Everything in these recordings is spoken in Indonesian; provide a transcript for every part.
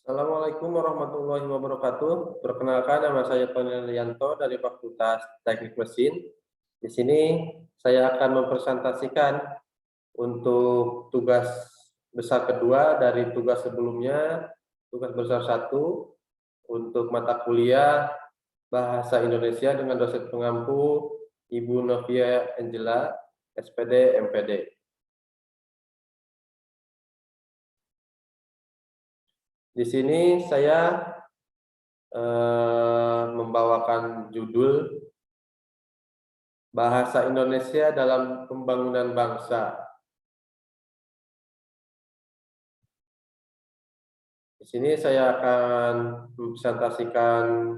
Assalamualaikum warahmatullahi wabarakatuh. Perkenalkan, nama saya Tony Lianto dari Fakultas Teknik Mesin. Di sini saya akan mempresentasikan untuk tugas besar kedua dari tugas sebelumnya, tugas besar 1 untuk mata kuliah Bahasa Indonesia dengan dosen pengampu Ibu Novia Angela, SPD MPD. Di sini saya membawakan judul Bahasa Indonesia dalam Pembangunan Bangsa. Di sini saya akan mempresentasikan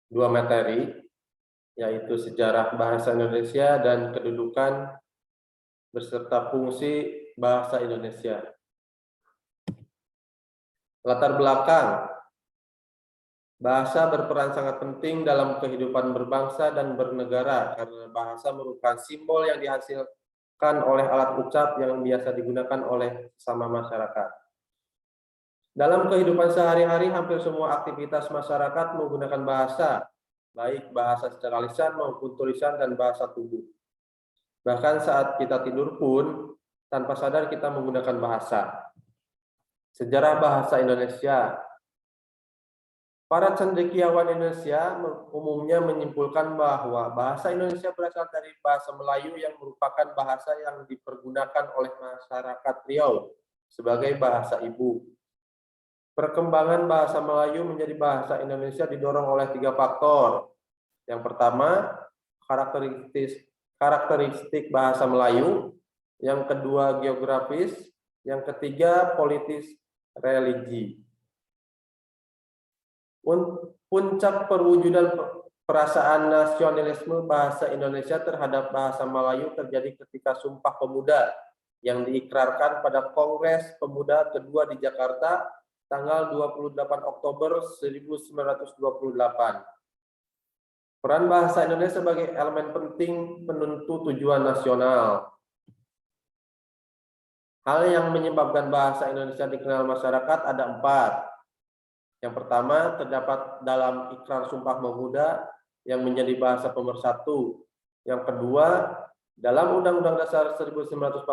dua materi, yaitu sejarah bahasa Indonesia dan kedudukan beserta fungsi bahasa Indonesia. Latar belakang. Bahasa berperan sangat penting dalam kehidupan berbangsa dan bernegara karena bahasa merupakan simbol yang dihasilkan oleh alat ucap yang biasa digunakan oleh sesama masyarakat. Dalam kehidupan sehari-hari, hampir semua aktivitas masyarakat menggunakan bahasa, baik bahasa secara lisan maupun tulisan dan bahasa tubuh. Bahkan saat kita tidur pun, tanpa sadar kita menggunakan bahasa. Sejarah bahasa Indonesia. Para cendekiawan Indonesia umumnya menyimpulkan bahwa bahasa Indonesia berasal dari bahasa Melayu yang merupakan bahasa yang dipergunakan oleh masyarakat Riau sebagai bahasa ibu. Perkembangan bahasa Melayu menjadi bahasa Indonesia didorong oleh 3 faktor. Yang pertama, karakteristik bahasa Melayu. Yang kedua, geografis. Yang ketiga, politis religi. Puncak perwujudan perasaan nasionalisme bahasa Indonesia terhadap bahasa Melayu terjadi ketika Sumpah Pemuda yang diikrarkan pada Kongres Pemuda kedua di Jakarta tanggal 28 Oktober 1928. Peran bahasa Indonesia sebagai elemen penting penentu tujuan nasional. Hal yang menyebabkan bahasa Indonesia dikenal masyarakat ada 4. Yang pertama, terdapat dalam Ikrar Sumpah Pemuda yang menjadi bahasa pemersatu. Yang kedua, dalam Undang-Undang Dasar 1945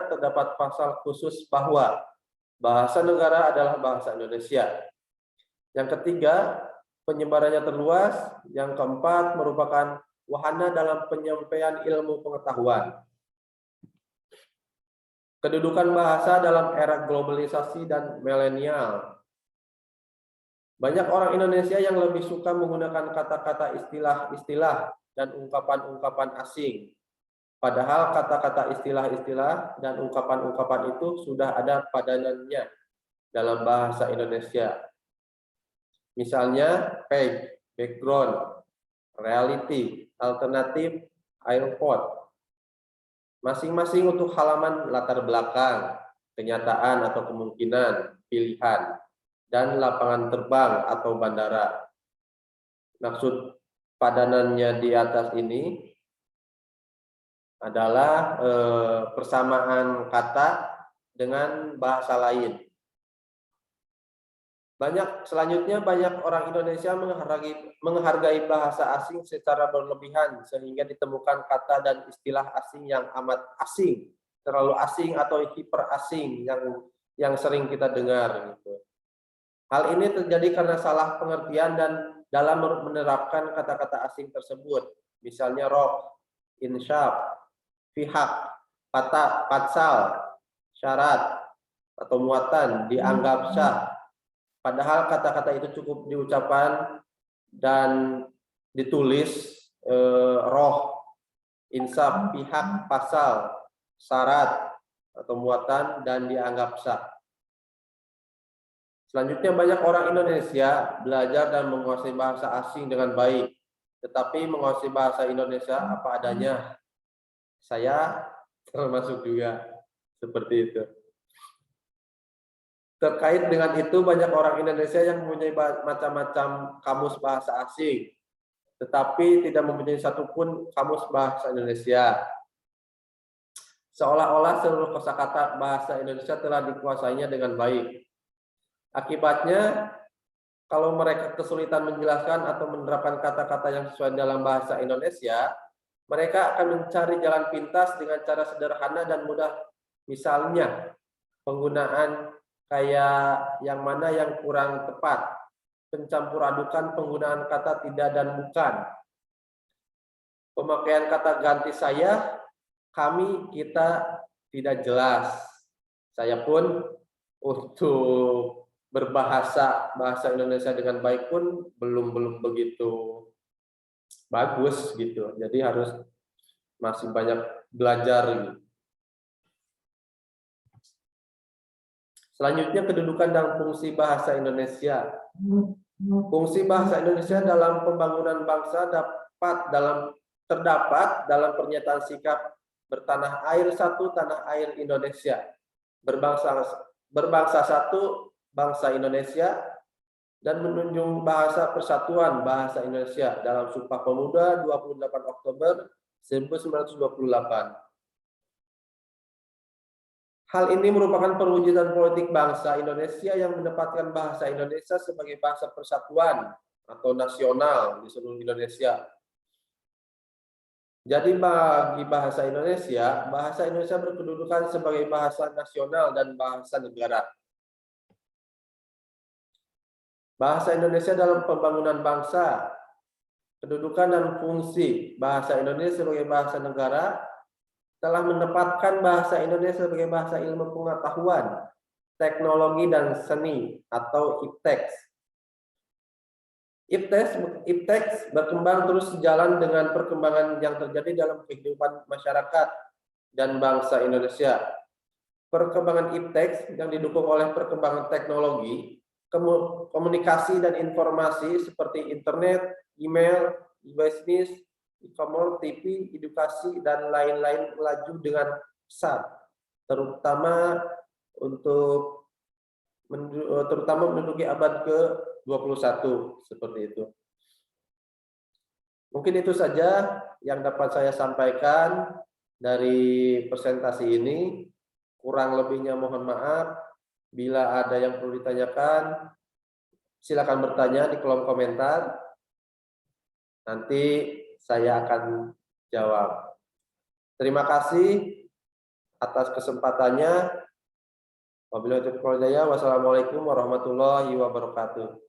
terdapat pasal khusus bahwa bahasa negara adalah bahasa Indonesia. Yang ketiga, penyebarannya terluas. Yang keempat, merupakan wahana dalam penyampaian ilmu pengetahuan. Kedudukan bahasa dalam era globalisasi dan milenial. Banyak orang Indonesia yang lebih suka menggunakan kata-kata istilah-istilah dan ungkapan-ungkapan asing. Padahal kata-kata istilah-istilah dan ungkapan-ungkapan itu sudah ada padanannya dalam bahasa Indonesia. Misalnya, page, background, reality, alternatif, airport. Masing-masing untuk halaman latar belakang, kenyataan atau kemungkinan, pilihan, dan lapangan terbang atau bandara. Maksud padanannya di atas ini adalah persamaan kata dengan bahasa lain. Selanjutnya banyak orang Indonesia menghargai bahasa asing secara berlebihan sehingga ditemukan kata dan istilah asing yang amat asing, terlalu asing atau hiper asing yang sering kita dengar gitu. Hal ini terjadi karena salah pengertian dan dalam menerapkan kata-kata asing tersebut. Misalnya roh, insyaf, pihak, patsal, syarat, atau muatan dianggap sah. Padahal kata-kata itu cukup diucapkan dan ditulis roh, insaf, pihak, pasal, syarat, atau muatan dan dianggap sah. Selanjutnya banyak orang Indonesia belajar dan menguasai bahasa asing dengan baik, tetapi menguasai bahasa Indonesia apa adanya. Saya termasuk juga seperti itu. Terkait dengan itu banyak orang Indonesia yang mempunyai macam-macam kamus bahasa asing, tetapi tidak mempunyai satupun kamus bahasa Indonesia. Seolah-olah seluruh kosakata bahasa Indonesia telah dikuasainya dengan baik. Akibatnya, kalau mereka kesulitan menjelaskan atau menerapkan kata-kata yang sesuai dalam bahasa Indonesia, mereka akan mencari jalan pintas dengan cara sederhana dan mudah. Misalnya, penggunaan kayak yang mana yang kurang tepat, pencampur adukan penggunaan kata tidak dan bukan, pemakaian kata ganti saya, kami, kita tidak jelas. Saya pun untuk bahasa Indonesia dengan baik pun belum begitu bagus gitu. Jadi harus masih banyak belajar gitu. Selanjutnya kedudukan dan fungsi bahasa Indonesia. Fungsi bahasa Indonesia dalam pembangunan bangsa terdapat dalam pernyataan sikap bertanah air satu, tanah air Indonesia, berbangsa satu, bangsa Indonesia, dan menunjung bahasa persatuan bahasa Indonesia dalam Sumpah Pemuda 28 Oktober 1928. Hal ini merupakan perwujudan politik bangsa Indonesia yang menempatkan bahasa Indonesia sebagai bahasa persatuan atau nasional di seluruh Indonesia. Jadi bagi bahasa Indonesia berkedudukan sebagai bahasa nasional dan bahasa negara. Bahasa Indonesia dalam pembangunan bangsa, kedudukan dan fungsi bahasa Indonesia sebagai bahasa negara telah menempatkan bahasa Indonesia sebagai bahasa ilmu pengetahuan, teknologi dan seni atau IPTEX. IPTEX berkembang terus sejalan dengan perkembangan yang terjadi dalam kehidupan masyarakat dan bangsa Indonesia. Perkembangan IPTEX yang didukung oleh perkembangan teknologi, komunikasi dan informasi seperti internet, email, bisnis, e-commerce, TV, edukasi, dan lain-lain melaju dengan pesat, terutama menduduki abad ke-21 seperti itu. Mungkin itu saja yang dapat saya sampaikan dari presentasi ini. Kurang lebihnya mohon maaf. Bila ada yang perlu ditanyakan, silakan bertanya di kolom komentar. Nanti saya akan jawab. Terima kasih atas kesempatannya. Wabillahi taufiq wal hidayah. Wassalamualaikum warahmatullahi wabarakatuh.